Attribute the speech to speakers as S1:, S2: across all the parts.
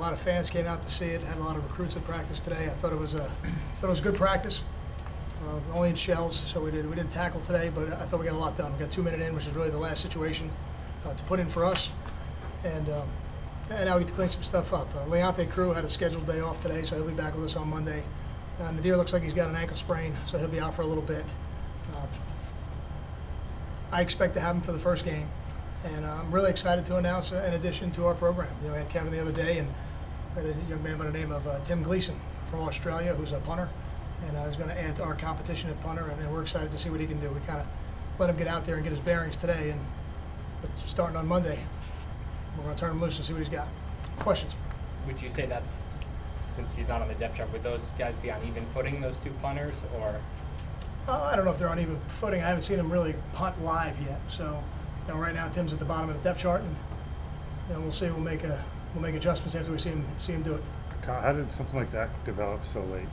S1: lot of fans came out to see it. Had a lot of recruits at practice today. I thought it was a good practice. Only in shells, so we didn't tackle today, but I thought we got a lot done. We got 2 minute in, which is really the last situation to put in for us, and now we get to clean some stuff up. Leonte Crew had a scheduled day off today, so he'll be back with us on Monday. Nadir looks like he's got an ankle sprain, so he'll be out for a little bit. I expect to have him for the first game, and I'm really excited to announce an addition to our program. You know, we had Kevin the other day, and we had a young man by the name of Tim Gleason from Australia, who's a punter, and he's going to add to our competition at punter, and we're excited to see what he can do. We kind of let him get out there and get his bearings today, and starting on Monday, we're going to turn him loose and see what he's got. Questions?
S2: Would you say that's, since he's not on the depth chart, would those guys be on even footing, those two punters, or?
S1: I don't know if they're on even footing. I haven't seen them really punt live yet. So, you know, right now Tim's at the bottom of the depth chart, and you know, we'll see. We'll make adjustments after we see him do it.
S3: How did something like that develop so late?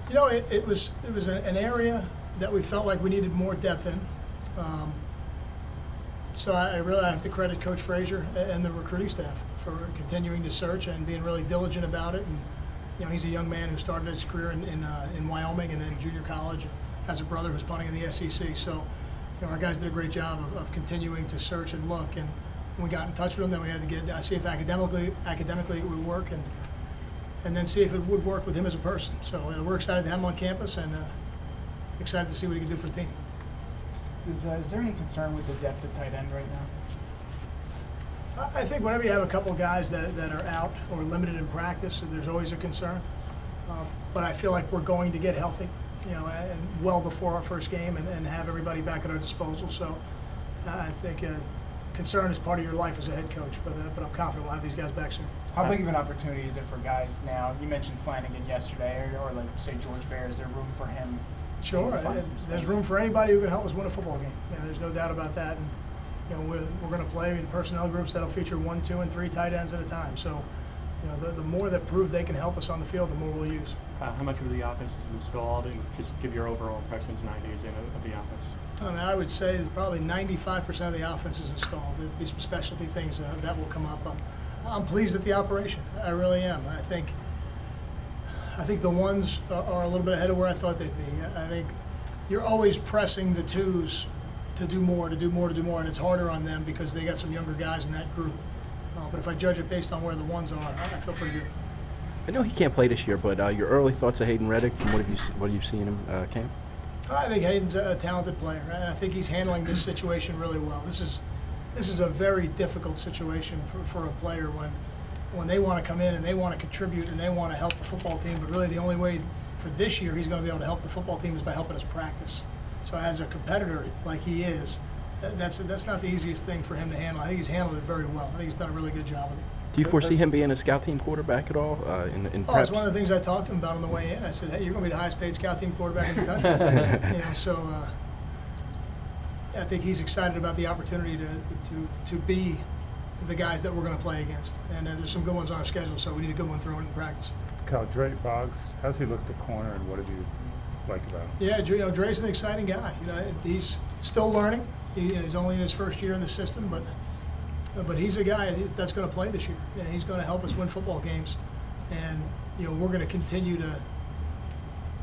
S1: You know, it was an area that we felt like we needed more depth in. So I really have to credit Coach Frazier and the recruiting staff for continuing to search and being really diligent about it. And you know, he's a young man who started his career in Wyoming and then junior college. Has a brother who's punting in the SEC. So, you know, our guys did a great job of continuing to search and look. And when we got in touch with them, then we had to see if academically it would work, and then see if it would work with him as a person. So we're excited to have him on campus, and excited to see what he can do for the team.
S4: Is there any concern with the depth at tight end right now?
S1: I think whenever you have a couple of guys that are out or limited in practice, there's always a concern. But I feel like we're going to get healthy, you know, and well before our first game, and have everybody back at our disposal. So I think concern is part of your life as a head coach, but I'm confident we'll have these guys back soon.
S4: How big of an opportunity is it for guys now? You mentioned Flanagan yesterday, or like say George Bear. Is there room for him?
S1: Sure, there's room for anybody who can help us win a football game. Yeah, there's no doubt about that. And you know, we're going to play in personnel groups that'll feature 1, 2, and 3 tight ends at a time. So, you know, the more that prove they can help us on the field, the more we'll use.
S5: How much of the offense is installed, and just give your overall impressions 9 days in of the offense?
S1: I mean, I would say that probably 95% of the offense is installed. There'll be some specialty things that will come up. I'm pleased at the operation. I really am. I think the ones are a little bit ahead of where I thought they'd be. I think you're always pressing the twos to do more, and it's harder on them because they got some younger guys in that group. But if I judge it based on where the ones are, I feel pretty good.
S6: I know he can't play this year, but your early thoughts of Hayden Reddick from what you've seen him camp?
S1: I think Hayden's a talented player, and I think he's handling this situation really well. This is a very difficult situation for a player when they want to come in and they want to contribute and they want to help the football team. But really, the only way for this year he's going to be able to help the football team is by helping us practice. So as a competitor like he is, that's not the easiest thing for him to handle. I think he's handled it very well. I think he's done a really good job with it.
S6: Do you foresee him being a scout team quarterback at all in
S1: prep? It's one of the things I talked to him about on the way in. I said, hey, you're going to be the highest paid scout team quarterback in the country. You know, so I think he's excited about the opportunity to be the guys that we're going to play against. And there's some good ones on our schedule, so we need a good one thrown in practice.
S3: Kyle, Dre Boggs, how's he looked at corner, and what did you like about him?
S1: Yeah, you know, Dre's an exciting guy. You know, he's still learning. He's only in his first year in the system, but he's a guy that's going to play this year. Yeah, he's going to help us win football games, and you know, we're going to continue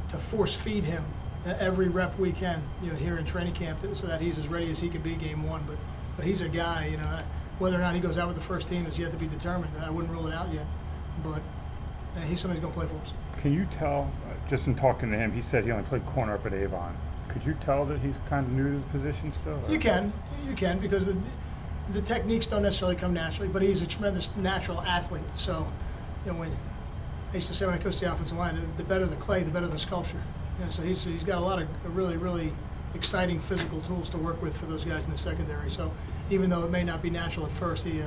S1: to force feed him every rep we can, you know, here in training camp, so that he's as ready as he can be game one. But he's a guy, you know, whether or not he goes out with the first team is yet to be determined. I wouldn't rule it out yet, but he's somebody who's going to play for us.
S3: Can you tell, just in talking to him, he said he only played corner up at Avon. Could you tell that he's kind of new to the position still? Or? You
S1: can, because the techniques don't necessarily come naturally, but he's a tremendous natural athlete. So, you know, I used to say when I coached the offensive line, the better the clay, the better the sculpture. You know, so he's got a lot of really, really exciting physical tools to work with for those guys in the secondary. So even though it may not be natural at first, he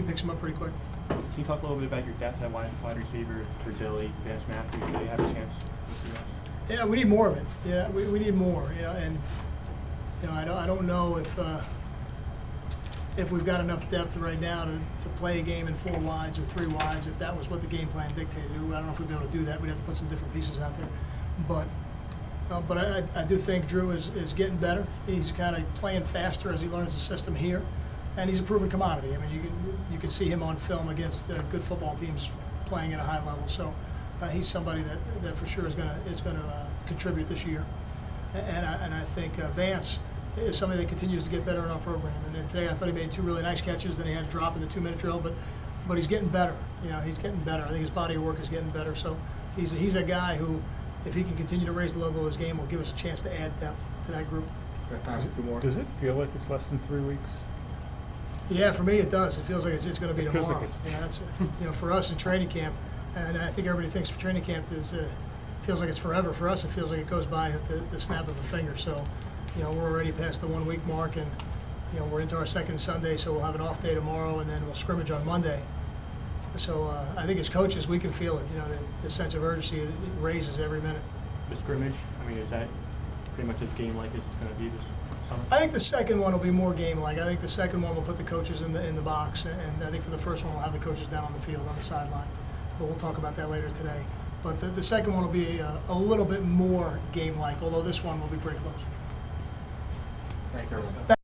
S1: picks them up pretty quick.
S5: Can you talk a little bit about your depth at wide receiver, Terzilli, Vance Matthews, so you have a chance to see us?
S1: Yeah, we need more of it. Yeah, we need more. You know, and you know, I don't know if we've got enough depth right now to play a game in 4 wides or 3 wides. If that was what the game plan dictated, I don't know if we'd be able to do that. We'd have to put some different pieces out there. But I do think Drew is getting better. He's kind of playing faster as he learns the system here, and he's a proven commodity. I mean, you can see him on film against good football teams playing at a high level. So he's somebody that for sure is going to contribute this year. And I think Vance is somebody that continues to get better in our program. And then today I thought he made 2 really nice catches. Then he had a drop in the 2-minute drill, but he's getting better. You know, he's getting better. I think his body of work is getting better. So he's a guy who, if he can continue to raise the level of his game, will give us a chance to add depth to that group.
S5: Got time for 2 more.
S3: Does it feel like it's less than 3 weeks?
S1: Yeah, for me it does. It feels like it's going to be
S3: It feels
S1: tomorrow.
S3: like it's-
S1: Yeah, that's for us in training camp, and I think everybody thinks for training camp is feels like it's forever. For us, it feels like it goes by at the snap of a finger. So, we're already past the 1 week mark, and we're into our second Sunday, so we'll have an off day tomorrow, and then we'll scrimmage on Monday. So I think as coaches, we can feel it. The sense of urgency raises every minute.
S5: The scrimmage, I mean, is that pretty much as game-like as it's going to be this summer?
S1: I think the second one will be more game-like. I think the second one will put the coaches in the box, and I think for the first one we'll have the coaches down on the field on the sideline. But we'll talk about that later today. But the second one will be a little bit more game-like, although this one will be pretty close.
S5: Thanks, everyone.